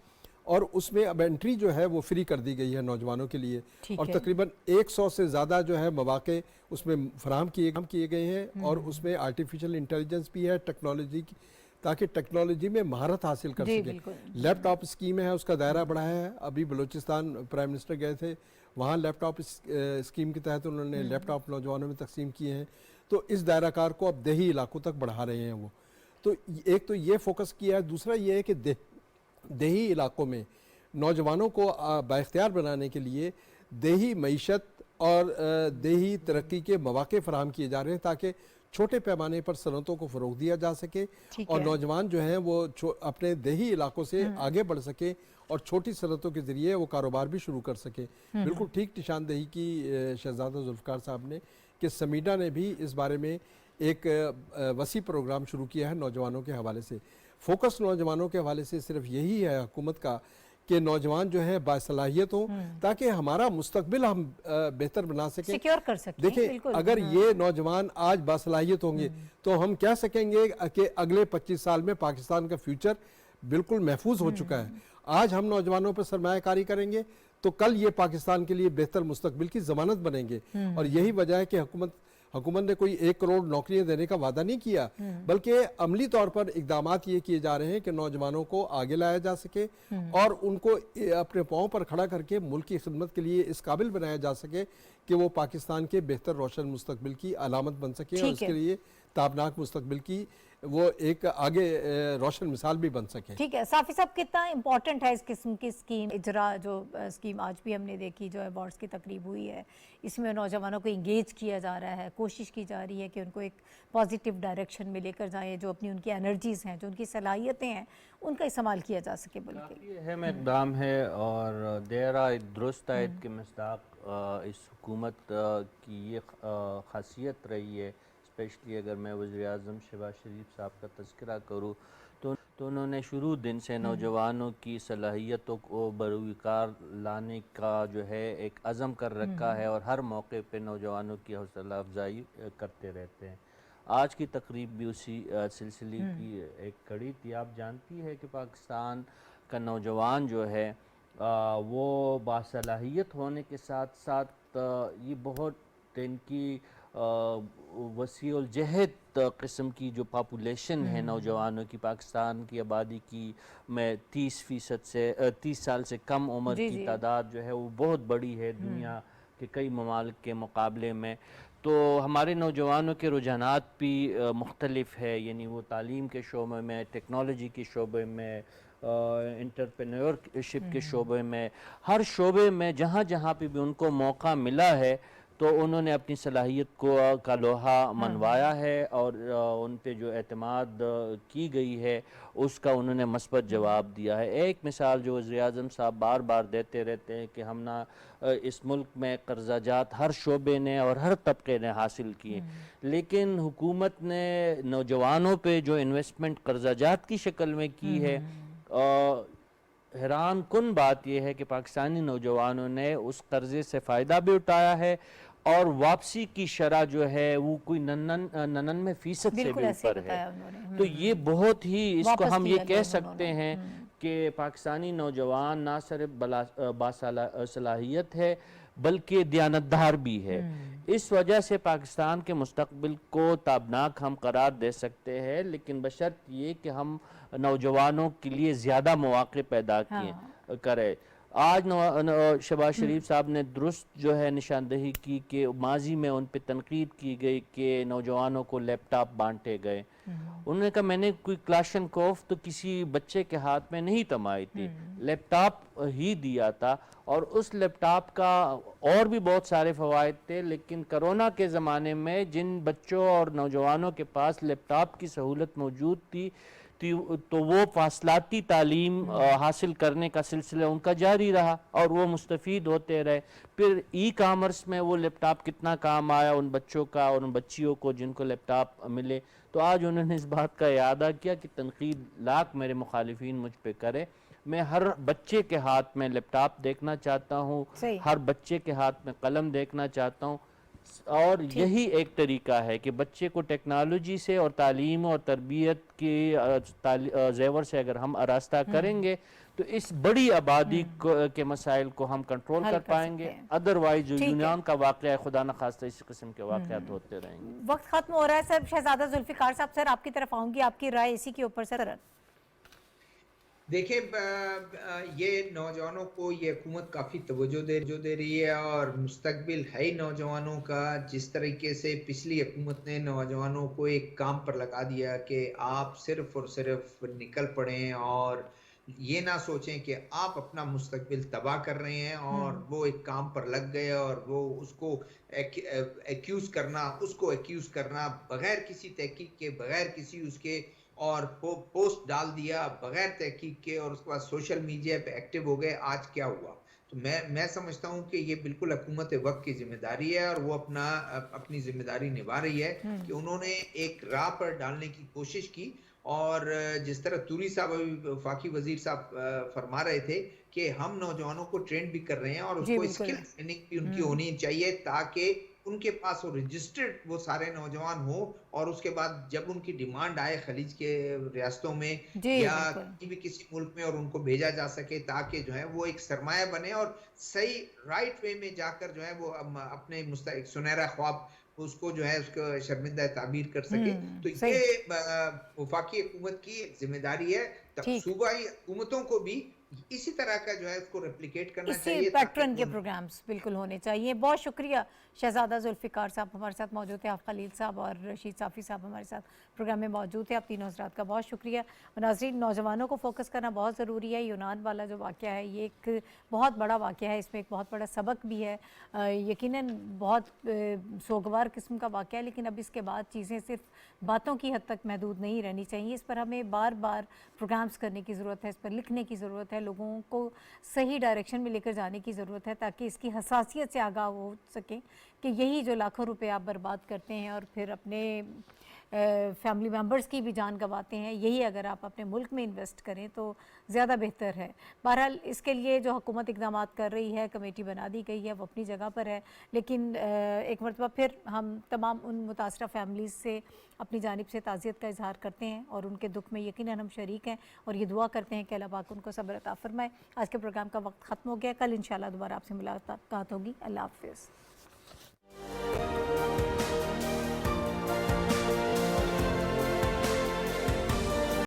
और उसमें अब एंट्री जो है वो फ्री कर दी गई है नौजवानों के लिए, ठीक और है। तकरीबन 100 से ज़्यादा जो है मौक़े उसमें फराहम किए गए हैं, और उसमें आर्टिफिशियल इंटेलिजेंस भी है, टेक्नोलॉजी की, ताकि टेक्नोलॉजी में महारत हासिल कर जी, सके। बिल्कुल। लैपटॉप स्कीम है, उसका दायरा बढ़ाया है। अभी बलूचिस्तान प्राइम मिनिस्टर गए थे, वहाँ लैपटॉप स्कीम के तहत उन्होंने लैपटॉप नौजवानों में तकसीम किए हैं। तो इस दायराकार को अब देही इलाकों तक बढ़ा रहे हैं वो। तो एक तो ये फोकस किया है, दूसरा ये है कि देही इलाकों में नौजवानों को बाइख्तियार बनाने के लिए देही मईशत और देही तरक्की के मौके फराहम किए जा रहे हैं, ताकि छोटे पैमाने पर सनतों को फ़रोग़ दिया जा सके, ठीक और है। नौजवान जो हैं वो अपने देही इलाकों से आगे बढ़ सके, और छोटी सनतों के ज़रिए वो कारोबार भी शुरू कर सके। बिल्कुल ठीक निशानदेही की शहजादा जुल्फ़िकार साहब ने, कि समीडा ने भी इस बारे में एक वसी प्रोग्राम शुरू किया है नौजवानों के हवाले से। फोकस नौजवानों के हवाले से सिर्फ यही है हुकूमत का कि नौजवान जो है बासलाहियत हो, ताकि हमारा मुस्तकबिल हम बेहतर बना सकें, सिक्योर कर सकते हैं, देखिए बिल्कुल। अगर ये नौजवान आज बासलाहियत होंगे तो हम कह सकेंगे कि अगले 25 साल में पाकिस्तान का फ्यूचर बिल्कुल महफूज हो चुका है। आज हम नौजवानों पर सरमायाकारी करेंगे तो कल ये पाकिस्तान के लिए बेहतर मुस्तकबिल की जमानत बनेंगे। और यही वजह है कि हुकूमत ने कोई 1 करोड़ नौकरियां देने का वादा नहीं किया, बल्कि अमली तौर पर इकदाम ये किए जा रहे हैं कि नौजवानों को आगे लाया जा सके, और उनको अपने पाँव पर खड़ा करके मुल्क की खिदमत के लिए इस काबिल बनाया जा सके कि वो पाकिस्तान के बेहतर रोशन मुस्तकबिल की अलामत बन सके, और इसके लिए ताबनाक मुस्तकबिल की वो एक आगे रोशन मिसाल भी बन सके। ठीक है साफी साहब, कितना इम्पोर्टेंट है इस किस्म की स्कीम इजरा, जो स्कीम आज भी हमने देखी, जो अवार्ड्स की तकरीब हुई है, इसमें नौजवानों को इंगेज किया जा रहा है, कोशिश की जा रही है कि उनको एक पॉजिटिव डायरेक्शन में लेकर जाएं, जो अपनी उनकी एनर्जीज़ हैं, जो उनकी सलाहियतें हैं, उनका इस्तेमाल किया जा सके। बल्कि अहम इकदाम है, और देरा दुरुस्त आयत के मस्दाक इस हुकूमत की ये खासियत रही है। स्पेशली अगर मैं वज़ीर-ए-आज़म शहबाज शरीफ साहब का तज़किरा करूँ तो उन्होंने शुरू दिन से नौजवानों की सलाहियतों को बरूकार लाने का जो है एक अज़म कर रखा है, और हर मौके पे नौजवानों की हौसला अफजाई करते रहते हैं। आज की तकरीब भी उसी सिलसिले की एक कड़ी थी। आप जानती है कि पाकिस्तान का नौजवान जो है वो बासलाहियत होने के साथ साथ ये बहुत इनकी वसीउल जहद किस्म की जो पॉपुलेशन है नौजवानों की, पाकिस्तान की आबादी की में 30% से 30 साल से कम उम्र की तादाद जो है वो बहुत बड़ी है दुनिया के कई ममालिक के मुकाबले में। तो हमारे नौजवानों के रुझानात भी मुख्तलिफ है, यानी वो तालीम के शोबे में, टेक्नोलॉजी के शोबे में, एंटरप्रेन्योरशिप के शोबे में, हर शोबे में जहाँ जहाँ पे भी उनको मौका मिला है तो उन्होंने अपनी सलाहियत का लोहा मनवाया है, और उन पे जो एतमाद की गई है उसका उन्होंने मस्बत जवाब दिया है। एक मिसाल जो वज़ीर-ए-आज़म साहब बार बार देते रहते हैं कि हम ना इस मुल्क में कर्जाजात हर शोबे ने और हर तबके ने हासिल किए, लेकिन हुकूमत ने नौजवानों पे जो इन्वेस्टमेंट कर्जाजात की शक्ल में की है, हैरान कुन बात यह है कि पाकिस्तानी नौजवानों ने उस कर्जे से फ़ायदा भी उठाया है, और वापसी की शरह जो है वो कोई 99% से भी ऊपर है। तो ये बहुत ही, इसको हम ये कह सकते हैं कि पाकिस्तानी नौजवान ना सिर्फ बासलाहियत है बल्कि दयानतदार भी है। इस वजह से पाकिस्तान के मुस्तकबिल को ताबनाक हम करार दे सकते हैं, लेकिन बशर्त ये कि हम नौजवानों के लिए ज़्यादा मौके पैदा करें। आज शहबाज शरीफ साहब ने दुरुस्त जो है निशानदेही की कि माजी में उन पर तनकीद की गई कि नौजवानों को लैपटॉप बांटे गए। उन्होंने कहा मैंने कोई क्लाशनकोफ तो किसी बच्चे के हाथ में नहीं थमाई थी, लैपटॉप ही दिया था, और उस लैपटॉप का और भी बहुत सारे फ़वाइद थे, लेकिन कोरोना के ज़माने में जिन बच्चों और नौजवानों के पास लैपटॉप की सहूलत मौजूद थी तो वो फासलाती तालीम हासिल करने का सिलसिला उनका जारी रहा और वो मुस्तफ़ीद होते रहे। फिर ई-कॉमर्स में वो लैपटॉप कितना काम आया उन बच्चों का और उन बच्चियों को जिनको लैपटॉप मिले। तो आज उन्होंने इस बात का इरादा किया कि तनकीद लाख मेरे मुखालिफिन मुझ पे करे, मैं हर बच्चे के हाथ में लैपटॉप देखना चाहता हूँ, सही। हर बच्चे के हाथ में कलम देखना चाहता हूँ। और यही एक तरीका है कि बच्चे को टेक्नोलॉजी से और तालीम और तरबियत की जेवर से अगर हम आरास्ता करेंगे तो इस बड़ी आबादी के मसाइल को हम कंट्रोल हल कर कर सकते पाएंगे। हैं। अदरवाइज जो ठीक है। यूनान का वाक़या है, खुदा न खास्ता इस किस्म के वाक़यात होते रहेंगे। वक्त खत्म हो रहा है सर। शहजादा जुल्फिकार साहब, सर आपकी तरफ आऊंगी, आपकी राय इसी के ऊपर सर। देखिए, ये नौजवानों को ये हुकूमत काफ़ी तवज्जो दे रही है और मुस्तकबिल है ही नौजवानों का। जिस तरीके से पिछली हुकूमत ने नौजवानों को एक काम पर लगा दिया कि आप सिर्फ और सिर्फ निकल पड़ें और ये ना सोचें कि आप अपना मुस्तकबिल तबाह कर रहे हैं, और वो एक काम पर लग गए और वो उसको उसको एक्यूज करना बगैर किसी तहकीक के, बगैर किसी उसके, और पोस्ट डाल दिया बगैर तहकीक के, और उसके बाद सोशल मीडिया पे एक्टिव हो गए। आज क्या हुआ? तो मैं समझता हूँ कि ये बिल्कुल हुकूमत वक्त की जिम्मेदारी है और वो अपनी जिम्मेदारी निभा रही है कि उन्होंने एक राह पर डालने की कोशिश की। और जिस तरह तूरी साहब अभी वफाकी वजीर साहब फरमा रहे थे कि हम नौजवानों को ट्रेन भी कर रहे हैं और जी उसको बिल्कुल। स्किल ट्रेनिंग भी उनकी होनी चाहिए, ताकि उनके पास वो रजिस्टर्ड वो सारे नौजवान हो, और उसके बाद जब उनकी डिमांड आए खलीज के रियासतों में जी या बिल्कुल। कहीं भी किसी मुल्क में, और उनको भेजा जा सके, ताकि जो है वो एक सरमाया बने और सही राइट वे में जाकर जो है वो अपने सुनहरा ख्वाब उसको जो है उसको शर्मिंदा ताबीर कर सके। तो सही। ये वफाकी हुकूमत की जिम्मेदारी है। ठीक। सूबाई हुकूमतों को भी इसी तरह का जो है उसको रेप्लिकेट करना इसी चाहिए, पैटर्न के ताकि प्रोग्राम्स बिल्कुल होने चाहिए। बहुत शुक्रिया शहजादा जुल्फिकार साहब हमारे साथ मौजूद थे, आप खलील साहब और रशीद साफ़ी साहब हमारे साथ प्रोग्राम में मौजूद थे। आप तीनों हज़रात का बहुत शुक्रिया। नाज़रीन, नौजवानों को फोकस करना बहुत ज़रूरी है। यूनान वाला जो वाक़या है ये एक बहुत बड़ा वाक़या है, इसमें एक बहुत बड़ा सबक भी है। यकीनन बहुत सोगवार किस्म का वाक़या है, लेकिन अब इसके बाद चीज़ें सिर्फ बातों की हद तक महदूद नहीं रहनी चाहिए। इस पर हमें बार बार प्रोग्राम्स करने की ज़रूरत है, इस पर लिखने की ज़रूरत है, लोगों को सही डायरेक्शन में लेकर जाने की ज़रूरत है, ताकि इसकी हसासियत से आगाह हो सकें कि यही जो लाखों रुपए आप बर्बाद करते हैं और फिर अपने फैमिली मेम्बर्स की भी जान गंवाते हैं, यही अगर आप अपने मुल्क में इन्वेस्ट करें तो ज़्यादा बेहतर है। बहरहाल इसके लिए जो हुकूमत इक़दाम कर रही है, कमेटी बना दी गई है, वो अपनी जगह पर है, लेकिन एक मरतबा फिर हम तमाम उन मुतासरा फैमिलीज़ से अपनी जानिब से ताज़ियत का इजहार करते हैं और उनके दुख में यकीनन हम शरीक हैं और ये दुआ करते हैं कि अल्लाह पाक उनको सब्र अता फरमाए। आज के प्रोग्राम का वक्त ख़त्म हो गया। कल इंशाअल्लाह दोबारा आपसे मुलाकात होगी। अल्लाह हाफ़िज़।